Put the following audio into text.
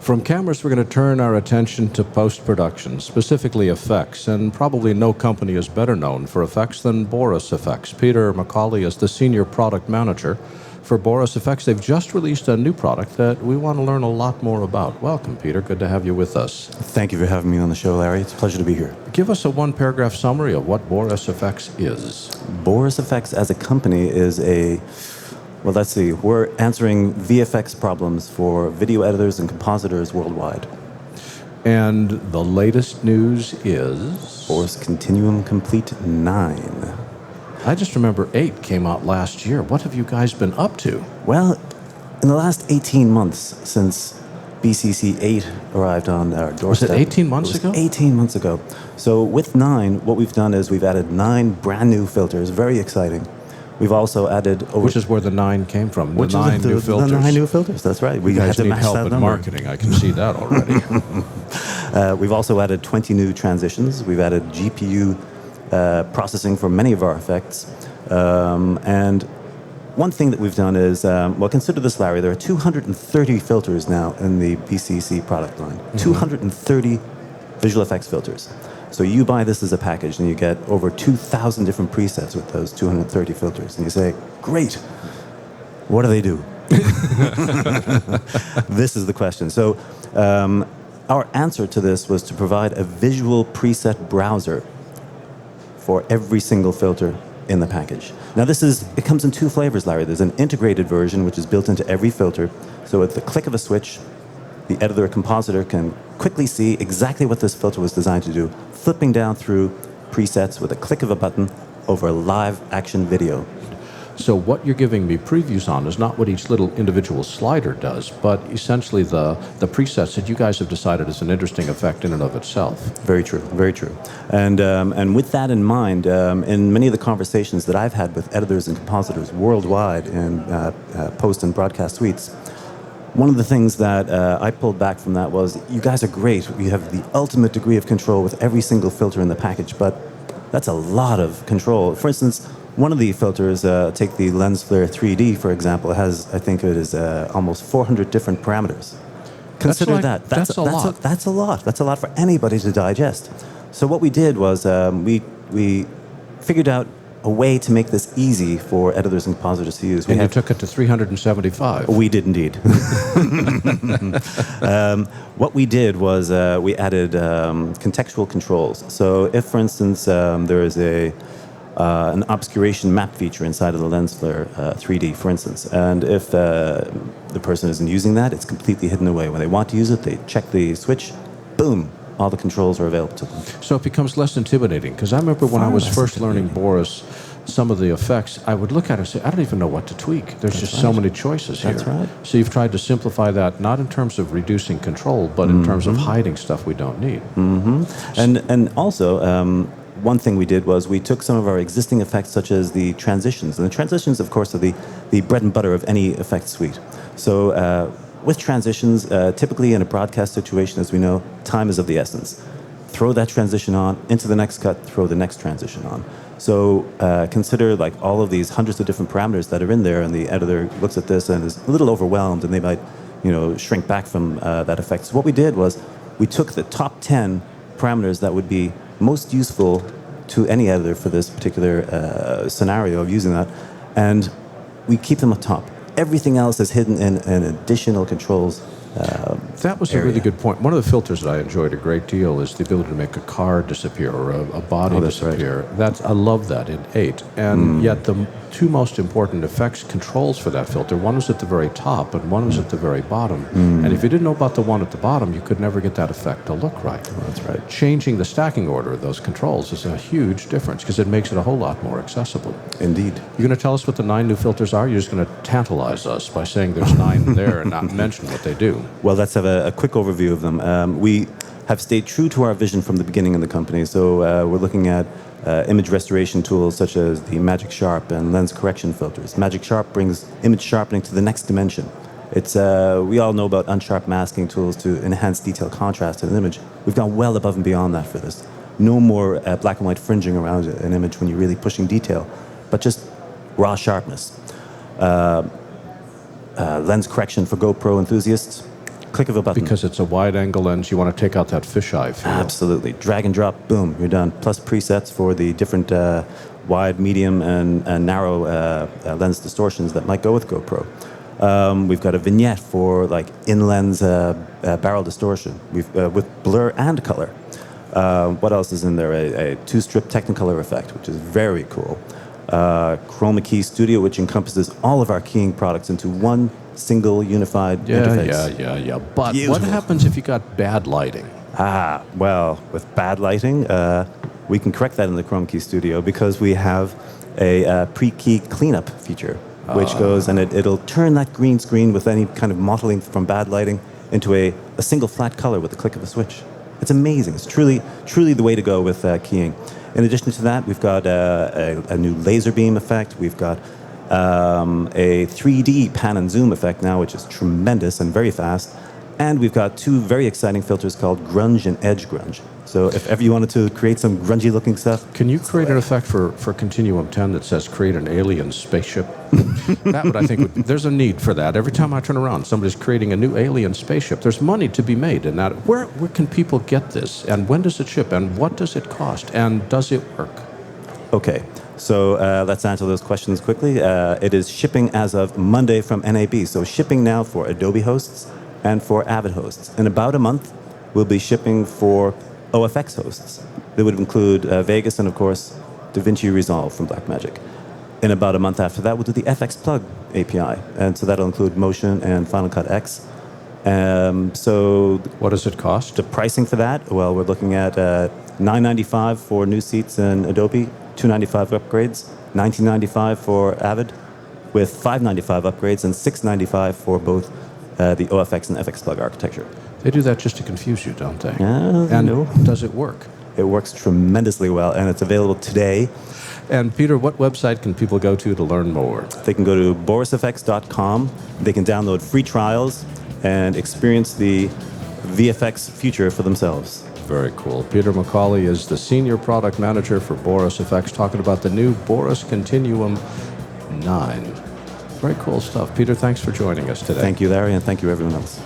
From cameras, we're going to turn our attention to post-production, specifically effects, and probably no company is better known for effects than Boris FX. Peter McCauley is the Senior Product Manager for Boris FX. They've just released a new product that we want to learn a lot more about. Welcome, Peter. Good to have you with us. Thank you for having me on the show, Larry. It's a pleasure to be here. Give us a one-paragraph summary of what Boris FX is. Boris FX as a company is well, let's see, we're answering VFX problems for video editors and compositors worldwide. And the latest news is? Boris Continuum Complete 9. I just remember 8 came out last year. What have you guys been up to? Well, in the last 18 months since BCC 8 arrived on our doorstep. Was it 18 months ago? 18 months ago. So with 9, what we've done is we've added 9 brand new filters, very exciting. We've also added over... Which is where the 9 came from, the 9 new filters. The 9 new filters, that's right. We guys need help in marketing. I can see that already. We've also added 20 new transitions. We've added GPU processing for many of our effects. And one thing that we've done is, well, consider this, Larry, there are 230 filters now in the BCC product line. Mm-hmm. 230 visual effects filters. So you buy this as a package and you get over 2,000 different presets with those 230 filters. And you say, great, what do they do? This is the question. So our answer to this was to provide a visual preset browser for every single filter in the package. Now it comes in 2 flavors, Larry. There's an integrated version, which is built into every filter. So at the click of a switch, the editor or compositor can quickly see exactly what this filter was designed to do, flipping down through presets with a click of a button over live action video. So what you're giving me previews on is not what each little individual slider does, but essentially the presets that you guys have decided is an interesting effect in and of itself. Very true, very true. And with that in mind, in many of the conversations that I've had with editors and compositors worldwide in post and broadcast suites, one of the things that I pulled back from that was, you guys are great. You have the ultimate degree of control with every single filter in the package, but that's a lot of control. For instance, one of the filters, take the lens flare 3D, for example, has, I think it is almost 400 different parameters. Consider that. That's a lot. That's a lot. That's a lot for anybody to digest. So what we did was we figured out a way to make this easy for editors and compositors to use. You took it to 375. We did indeed. What we did was we added contextual controls. So if, for instance, there is an obscuration map feature inside of the lens flare 3D, for instance, and if the person isn't using that, it's completely hidden away. When they want to use it, they check the switch, boom, all the controls are available to them. So it becomes less intimidating, because I remember when I was first learning Boris, some of the effects, I would look at it and say, I don't even know what to tweak. There's just so many choices here. That's right. So you've tried to simplify that, not in terms of reducing control, but in terms of hiding stuff we don't need. And also, one thing we did was we took some of our existing effects, such as the transitions. And the transitions, of course, are the bread and butter of any effect suite. So with transitions, typically in a broadcast situation, as we know, time is of the essence. Throw that transition on, into the next cut, throw the next transition on. So consider like all of these hundreds of different parameters that are in there, and the editor looks at this and is a little overwhelmed, and they might, shrink back from that effect. So what we did was we took the top 10 parameters that would be most useful to any editor for this particular scenario of using that, and we keep them up top. Everything else is hidden in additional controls. That was a really good point. One of the filters that I enjoyed a great deal is the ability to make a car disappear or a body disappear. Right. I love that in 8. And yet the 2 most important effects controls for that filter, one was at the very top and one was at the very bottom. And if you didn't know about the one at the bottom, you could never get that effect to look right. That's right. Changing the stacking order of those controls is a huge difference, because it makes it a whole lot more accessible. Indeed. You're going to tell us what the 9 new filters are? You're just going to tantalize us by saying there's 9 there and not mention what they do. Well, let's have a quick overview of them. We have stayed true to our vision from the beginning of the company. So we're looking at image restoration tools such as the Magic Sharp and lens correction filters. Magic Sharp brings image sharpening to the next dimension. It's we all know about unsharp masking tools to enhance detail contrast in an image. We've gone well above and beyond that for this. No more black and white fringing around an image when you're really pushing detail, but just raw sharpness. Lens correction for GoPro enthusiasts. click of a button. Because it's a wide-angle lens, you want to take out that fisheye feel. Absolutely. Drag and drop, boom, you're done. Plus presets for the different wide, medium, and narrow lens distortions that might go with GoPro. We've got a vignette for like in-lens barrel distortion with blur and color. What else is in there? A two-strip Technicolor effect, which is very cool. Chroma Key Studio, which encompasses all of our keying products into one single unified interface. Yeah. But Beautiful. what happens if you got bad lighting? Well, with bad lighting, we can correct that in the Chroma Key Studio because we have a pre-key cleanup feature, which goes and it'll turn that green screen with any kind of mottling from bad lighting into a single flat color with the click of a switch. It's amazing. It's truly the way to go with keying. In addition to that, we've got a new laser beam effect. We've got a 3D pan and zoom effect now, which is tremendous and very fast. And we've got two very exciting filters called grunge and edge grunge. So if ever you wanted to create some grungy looking stuff. Can you create an effect for Continuum 10 that says create an alien spaceship? That would, I think, there's a need for that. Every time I turn around, somebody's creating a new alien spaceship. There's money to be made in that. Where can people get this? And when does it ship? And what does it cost? And does it work? Okay, so let's answer those questions quickly. It is shipping as of Monday from NAB. So shipping now for Adobe hosts and for Avid hosts. In about a month, we'll be shipping for OFX hosts. That would include Vegas and, of course, DaVinci Resolve from Blackmagic. In about a month after that, we'll do the FX Plug API. And so that'll include Motion and Final Cut X. So what does it cost? The pricing for that, well, we're looking at $9.95 for new seats in Adobe, $2.95 upgrades, $19.95 for Avid, with $5.95 upgrades and $6.95 for both the OFX and FX Plug architecture. They do that just to confuse you, don't they? And no. Does it work? It works tremendously well, and it's available today. And Peter, what website can people go to learn more? They can go to borisfx.com. They can download free trials and experience the VFX future for themselves. Very cool. Peter McCauley is the Senior Product Manager for Boris FX, talking about the new Boris Continuum 9. Very cool stuff. Peter, thanks for joining us today. Thank you, Larry, and thank you, everyone else.